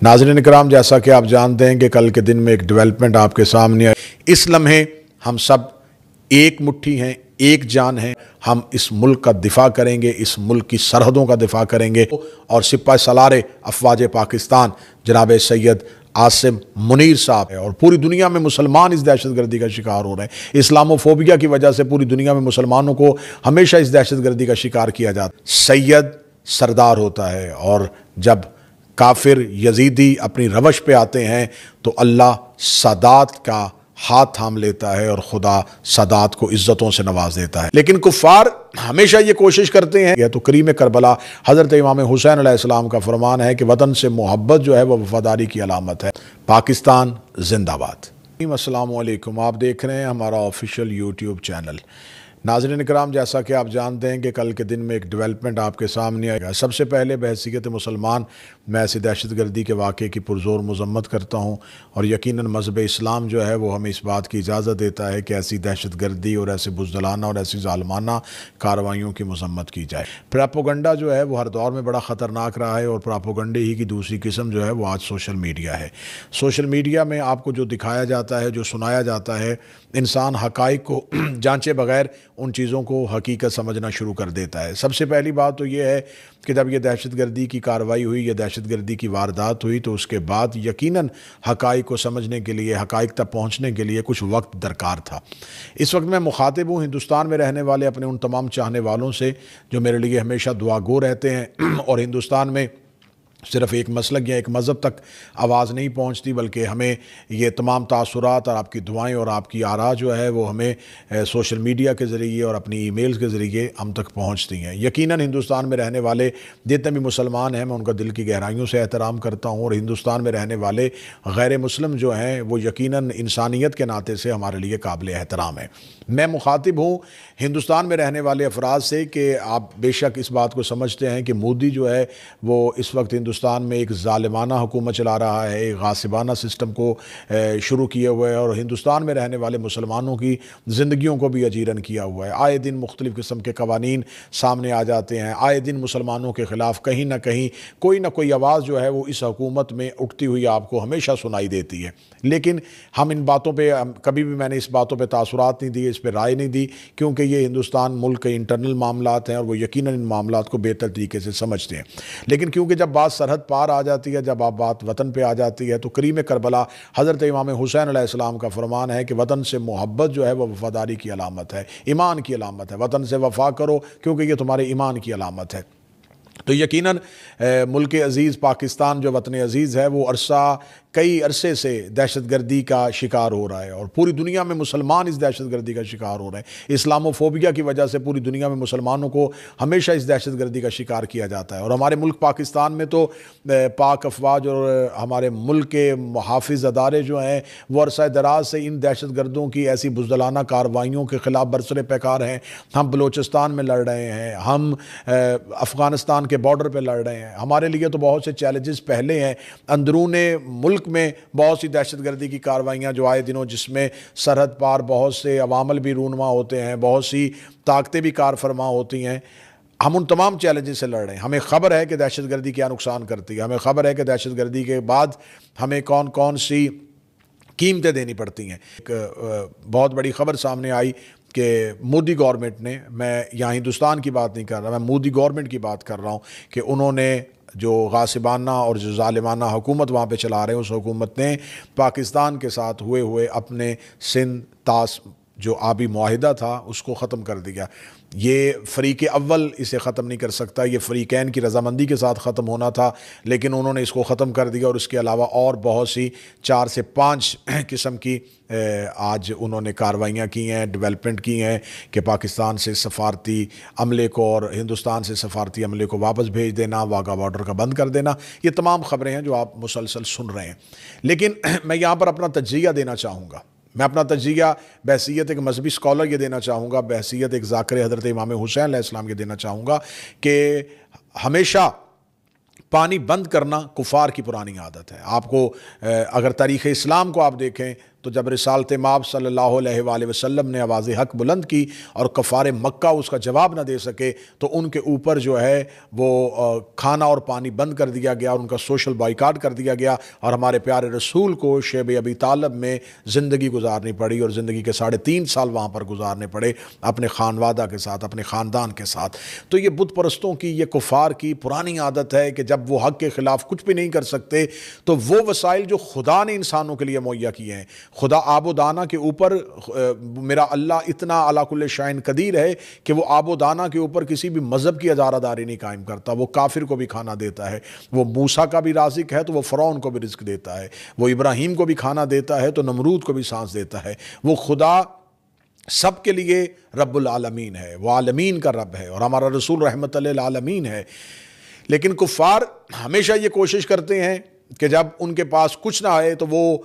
ناظرین اکرام، جیسا کہ آپ جانتے ہیں کہ کل کے دن میں ایک ڈیولپمنٹ آپ کے سامنے آئی۔ اس لمحے ہم سب ایک مٹھی ہیں، ایک جان ہیں۔ ہم اس ملک کا دفاع کریں گے، اس ملک کی سرحدوں کا دفاع کریں گے، اور سپاہ سالار افواج پاکستان جناب سید عاصم منیر صاحب ہے، اور پوری دنیا میں مسلمان اس دہشت گردی کا شکار ہو رہے ہیں۔ اسلام و فوبیا کی وجہ سے پوری دنیا میں مسلمانوں کو ہمیشہ اس دہشت گردی کا شکار کیا جاتا ہے۔ سید سردار ہوتا ہے، اور جب کافر یزیدی اپنی روش پہ آتے ہیں تو اللہ سادات کا ہاتھ تھام لیتا ہے، اور خدا سادات کو عزتوں سے نواز دیتا ہے۔ لیکن کفار ہمیشہ یہ کوشش کرتے ہیں، یہ تو کریم کربلا حضرت امام حسین علیہ السلام کا فرمان ہے کہ وطن سے محبت جو ہے وہ وفاداری کی علامت ہے۔ پاکستان زندہ باد۔ السلام علیکم، آپ دیکھ رہے ہیں ہمارا آفیشیل یوٹیوب چینل۔ ناظرین اکرام، جیسا کہ آپ جانتے ہیں کہ کل کے دن میں ایک ڈیولپمنٹ آپ کے سامنے آئے گا۔ سب سے پہلے بحیثیت مسلمان میں ایسی دہشت گردی کے واقعے کی پرزور مذمت کرتا ہوں، اور یقیناً مذہب اسلام جو ہے وہ ہمیں اس بات کی اجازت دیتا ہے کہ ایسی دہشت گردی اور ایسے بزدلانہ اور ایسی ظالمانہ کارروائیوں کی مذمت کی جائے۔ پراپوگنڈا جو ہے وہ ہر دور میں بڑا خطرناک رہا ہے، اور پراپوگنڈے ہی کی دوسری قسم جو ہے وہ آج سوشل میڈیا ہے۔ سوشل میڈیا میں آپ کو جو دکھایا جاتا ہے، جو سنایا جاتا ہے، انسان حقائق کو جانچے بغیر ان چیزوں کو حقیقت سمجھنا شروع کر دیتا ہے۔ سب سے پہلی بات تو یہ ہے کہ جب یہ دہشت گردی کی کارروائی ہوئی، یہ دہشت گردی کی واردات ہوئی، تو اس کے بعد یقیناً حقائق کو سمجھنے کے لیے، حقائق تک پہنچنے کے لیے کچھ وقت درکار تھا۔ اس وقت میں مخاطب ہوں ہندوستان میں رہنے والے اپنے ان تمام چاہنے والوں سے جو میرے لیے ہمیشہ دعا گو رہتے ہیں، اور ہندوستان میں صرف ایک مسلک یا ایک مذہب تک آواز نہیں پہنچتی، بلکہ ہمیں یہ تمام تاثرات اور آپ کی دعائیں اور آپ کی آراء جو ہے وہ ہمیں سوشل میڈیا کے ذریعے اور اپنی ای میلز کے ذریعے ہم تک پہنچتی ہیں۔ یقیناً ہندوستان میں رہنے والے جتنے بھی مسلمان ہیں، میں ان کا دل کی گہرائیوں سے احترام کرتا ہوں، اور ہندوستان میں رہنے والے غیر مسلم جو ہیں وہ یقیناً انسانیت کے ناطے سے ہمارے لیے قابل احترام ہیں۔ میں مخاطب ہوں ہندوستان میں رہنے والے افراد سے کہ آپ بے شک اس بات کو سمجھتے ہیں کہ مودی جو ہے وہ اس وقت ہندوستان میں ایک ظالمانہ حکومت چلا رہا ہے، ایک غاصبانہ سسٹم کو شروع کیے ہوئے ہے، اور ہندوستان میں رہنے والے مسلمانوں کی زندگیوں کو بھی اجیرن کیا ہوا ہے۔ آئے دن مختلف قسم کے قوانین سامنے آ جاتے ہیں، آئے دن مسلمانوں کے خلاف کہیں نہ کہیں کوئی نہ کوئی آواز جو ہے وہ اس حکومت میں اٹھتی ہوئی آپ کو ہمیشہ سنائی دیتی ہے۔ لیکن ہم ان باتوں پہ کبھی بھی میں نے اس باتوں پہ تاثرات نہیں دیے، اس پہ رائے نہیں دی، کیونکہ یہ ہندوستان ملک کے انٹرنل معاملات ہیں، اور وہ یقیناً ان معاملات کو بہتر طریقے سے سمجھتے ہیں۔ لیکن کیونکہ جب بات سرحد پار آ جاتی ہے، جب آپ بات وطن پہ آ جاتی ہے، تو کریم کربلا حضرت امام حسین علیہ السلام کا فرمان ہے کہ وطن سے محبت جو ہے وہ وفاداری کی علامت ہے، ایمان کی علامت ہے۔ وطن سے وفا کرو کیونکہ یہ تمہارے ایمان کی علامت ہے۔ تو یقیناً ملک عزیز پاکستان جو وطن عزیز ہے وہ کئی عرصے سے دہشت گردی کا شکار ہو رہا ہے، اور پوری دنیا میں مسلمان اس دہشت گردی کا شکار ہو رہے ہیں۔ اسلام و فوبیا کی وجہ سے پوری دنیا میں مسلمانوں کو ہمیشہ اس دہشت گردی کا شکار کیا جاتا ہے، اور ہمارے ملک پاکستان میں تو پاک افواج اور ہمارے ملک کے محافظ ادارے جو ہیں وہ عرصہ دراز سے ان دہشت گردوں کی ایسی بزدلانہ کارروائیوں کے خلاف برسر پیکار ہیں۔ ہم بلوچستان میں لڑ رہے ہیں، ہم افغانستان کے بارڈر پہ لڑ رہے ہیں۔ ہمارے لیے تو بہت سے چیلنجز پہلے ہیں، اندرون ملک میں بہت سی دہشت گردی کی کارروائیاں جو آئے دنوں، جس میں سرحد پار بہت سے عوامل بھی رونما ہوتے ہیں، بہت سی طاقتیں بھی کار فرما ہوتی ہیں۔ ہم ان تمام چیلنجز سے لڑ رہے ہیں۔ ہمیں خبر ہے کہ دہشت گردی کیا نقصان کرتی ہے، ہمیں خبر ہے کہ دہشت گردی کے بعد ہمیں کون کون سی قیمتیں دینی پڑتی ہیں۔ ایک بہت بڑی خبر سامنے آئی کہ مودی گورنمنٹ نے، میں یہاں ہندوستان کی بات نہیں کر رہا، میں مودی گورنمنٹ کی بات کر رہا ہوں، کہ انہوں نے جو غاصبانہ اور جو ظالمانہ حکومت وہاں پہ چلا رہے ہیں، اس حکومت نے پاکستان کے ساتھ ہوئے اپنے سندھ طاس جو آبی معاہدہ تھا اس کو ختم کر دیا۔ یہ فریق اول اسے ختم نہیں کر سکتا، یہ فریقین کی رضامندی کے ساتھ ختم ہونا تھا، لیکن انہوں نے اس کو ختم کر دیا، اور اس کے علاوہ اور بہت سی 4 سے 5 قسم کی آج انہوں نے کارروائیاں کی ہیں، ڈیولپمنٹ کی ہیں، کہ پاکستان سے سفارتی عملے کو اور ہندوستان سے سفارتی عملے کو واپس بھیج دینا، واگا بارڈر کا بند کر دینا۔ یہ تمام خبریں ہیں جو آپ مسلسل سن رہے ہیں۔ لیکن میں یہاں پر اپنا تجزیہ دینا چاہوں گا، میں اپنا تجزیہ بحیثیت ایک مذہبی سکالر یہ دینا چاہوں گا، بحیثیت ایک ذاکر حضرت امام حسین علیہ السلام یہ دینا چاہوں گا کہ ہمیشہ پانی بند کرنا کفار کی پرانی عادت ہے۔ آپ کو اگر تاریخ اسلام کو آپ دیکھیں تو جب رسالت مآب صلی اللہ علیہ وآلہ وسلم نے آواز حق بلند کی اور کفار مکہ اس کا جواب نہ دے سکے تو ان کے اوپر جو ہے وہ کھانا اور پانی بند کر دیا گیا اور ان کا سوشل بائیکاٹ کر دیا گیا، اور ہمارے پیارے رسول کو شیب ابی طالب میں زندگی گزارنی پڑی اور زندگی کے 3.5 سال وہاں پر گزارنے پڑے اپنے خانوادہ کے ساتھ، اپنے خاندان کے ساتھ۔ تو یہ بت پرستوں کی، یہ کفار کی پرانی عادت ہے کہ جب وہ حق کے خلاف کچھ بھی نہیں کر سکتے تو وہ وسائل جو خدا نے انسانوں کے لیے مہیا کیے ہیں، خدا آب و دانہ کے اوپر، میرا اللہ اتنا علی کل شیء قدیر ہے کہ وہ آب و دانہ کے اوپر کسی بھی مذہب کی ادارہ داری نہیں قائم کرتا۔ وہ کافر کو بھی کھانا دیتا ہے، وہ موسیٰ کا بھی رازق ہے تو وہ فرعون کو بھی رزق دیتا ہے، وہ ابراہیم کو بھی کھانا دیتا ہے تو نمرود کو بھی سانس دیتا ہے۔ وہ خدا سب کے لیے رب العالمین ہے، وہ عالمین کا رب ہے، اور ہمارا رسول رحمت للعالمین ہے۔ لیکن کفار ہمیشہ یہ کوشش کرتے ہیں کہ جب ان کے پاس کچھ نہ آئے تو وہ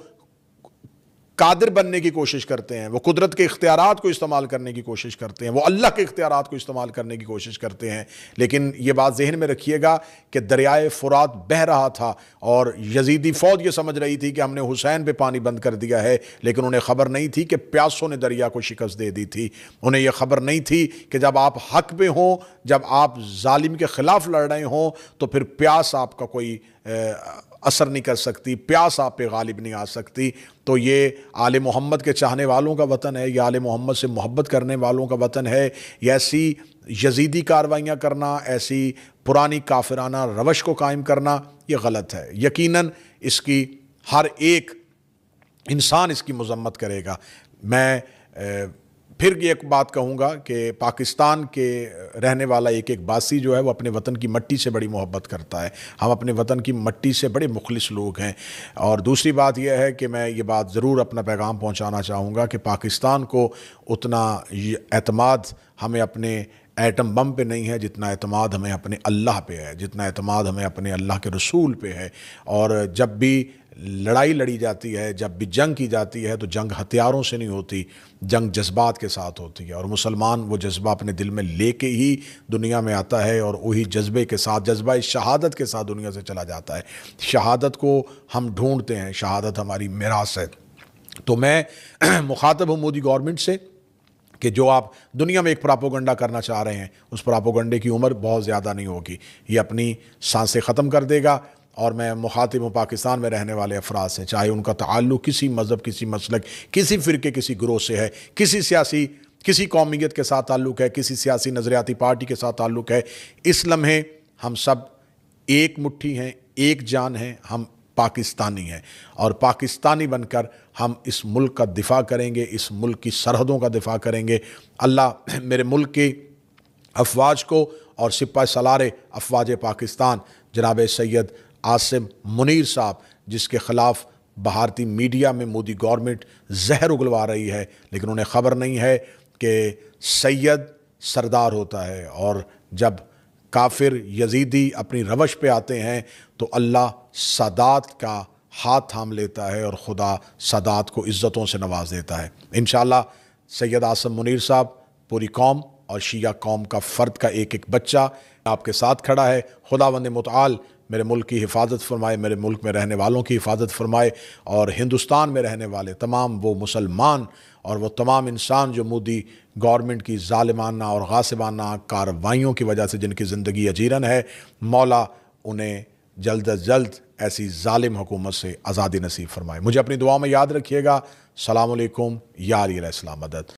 قادر بننے کی کوشش کرتے ہیں، وہ قدرت کے اختیارات کو استعمال کرنے کی کوشش کرتے ہیں، وہ اللہ کے اختیارات کو استعمال کرنے کی کوشش کرتے ہیں۔ لیکن یہ بات ذہن میں رکھیے گا کہ دریائے فرات بہہ رہا تھا اور یزیدی فوج یہ سمجھ رہی تھی کہ ہم نے حسین پہ پانی بند کر دیا ہے، لیکن انہیں خبر نہیں تھی کہ پیاسوں نے دریا کو شکست دے دی تھی۔ انہیں یہ خبر نہیں تھی کہ جب آپ حق پہ ہوں، جب آپ ظالم کے خلاف لڑ رہے ہوں تو پھر پیاس آپ کا کوئی اثر نہیں کر سکتی، پیاس آپ پہ غالب نہیں آ سکتی۔ تو یہ آل محمد کے چاہنے والوں کا وطن ہے، یہ آل محمد سے محبت کرنے والوں کا وطن ہے۔ یہ ایسی یزیدی کاروائیاں کرنا، ایسی پرانی کافرانہ روش کو قائم کرنا یہ غلط ہے۔ یقیناً اس کی ہر ایک انسان اس کی مذمت کرے گا۔ میں پھر یہ ایک بات کہوں گا کہ پاکستان کے رہنے والا ایک باسی جو ہے وہ اپنے وطن کی مٹی سے بڑی محبت کرتا ہے۔ ہم اپنے وطن کی مٹی سے بڑے مخلص لوگ ہیں۔ اور دوسری بات یہ ہے کہ میں یہ بات ضرور اپنا پیغام پہنچانا چاہوں گا کہ پاکستان کو اتنا اعتماد ہمیں اپنے ایٹم بم پہ نہیں ہے جتنا اعتماد ہمیں اپنے اللہ پہ ہے، جتنا اعتماد ہمیں اپنے اللہ کے رسول پہ ہے۔ اور جب بھی لڑائی لڑی جاتی ہے، جب بھی جنگ کی جاتی ہے تو جنگ ہتھیاروں سے نہیں ہوتی، جنگ جذبات کے ساتھ ہوتی ہے، اور مسلمان وہ جذبہ اپنے دل میں لے کے ہی دنیا میں آتا ہے اور وہی جذبے کے ساتھ، جذبہ شہادت کے ساتھ دنیا سے چلا جاتا ہے۔ شہادت کو ہم ڈھونڈتے ہیں، شہادت ہماری میراث ہے۔ تو میں مخاطب ہوں مودی گورنمنٹ سے کہ جو آپ دنیا میں ایک پراپوگنڈا کرنا چاہ رہے ہیں، اس پراپوگنڈے کی عمر بہت زیادہ نہیں ہوگی، یہ اپنی سانسیں ختم کر دے گا۔ اور میں مخاطب ہوں پاکستان میں رہنے والے افراد سے، چاہے ان کا تعلق کسی مذہب، کسی مسلک، کسی فرقے، کسی گروہ سے ہے، کسی قومیت کے ساتھ تعلق ہے، کسی سیاسی نظریاتی پارٹی کے ساتھ تعلق ہے، اس لمحے ہم سب ایک مٹھی ہیں، ایک جان ہیں، ہم پاکستانی ہیں، اور پاکستانی بن کر ہم اس ملک کا دفاع کریں گے، اس ملک کی سرحدوں کا دفاع کریں گے۔ اللہ میرے ملک کی افواج کو اور سپاہ سالار افواج پاکستان جناب سید عاصم منیر صاحب، جس کے خلاف بھارتی میڈیا میں مودی گورنمنٹ زہر اگلوا رہی ہے، لیکن انہیں خبر نہیں ہے کہ سید سردار ہوتا ہے، اور جب کافر یزیدی اپنی روش پہ آتے ہیں تو اللہ سادات کا ہاتھ تھام لیتا ہے اور خدا سادات کو عزتوں سے نواز دیتا ہے۔ انشاءاللہ سید عاصم منیر صاحب، پوری قوم اور شیعہ قوم کا فرد کا ایک بچہ آپ کے ساتھ کھڑا ہے۔ خداوند متعال میرے ملک کی حفاظت فرمائے، میرے ملک میں رہنے والوں کی حفاظت فرمائے، اور ہندوستان میں رہنے والے تمام وہ مسلمان اور وہ تمام انسان جو مودی گورنمنٹ کی ظالمانہ اور غاصبانہ کارروائیوں کی وجہ سے جن کی زندگی اجیرن ہے، مولا انہیں جلد از جلد ایسی ظالم حکومت سے آزادی نصیب فرمائے۔ مجھے اپنی دعا میں یاد رکھیے گا۔ السلام علیکم، یا علی علیہ السلام مدد۔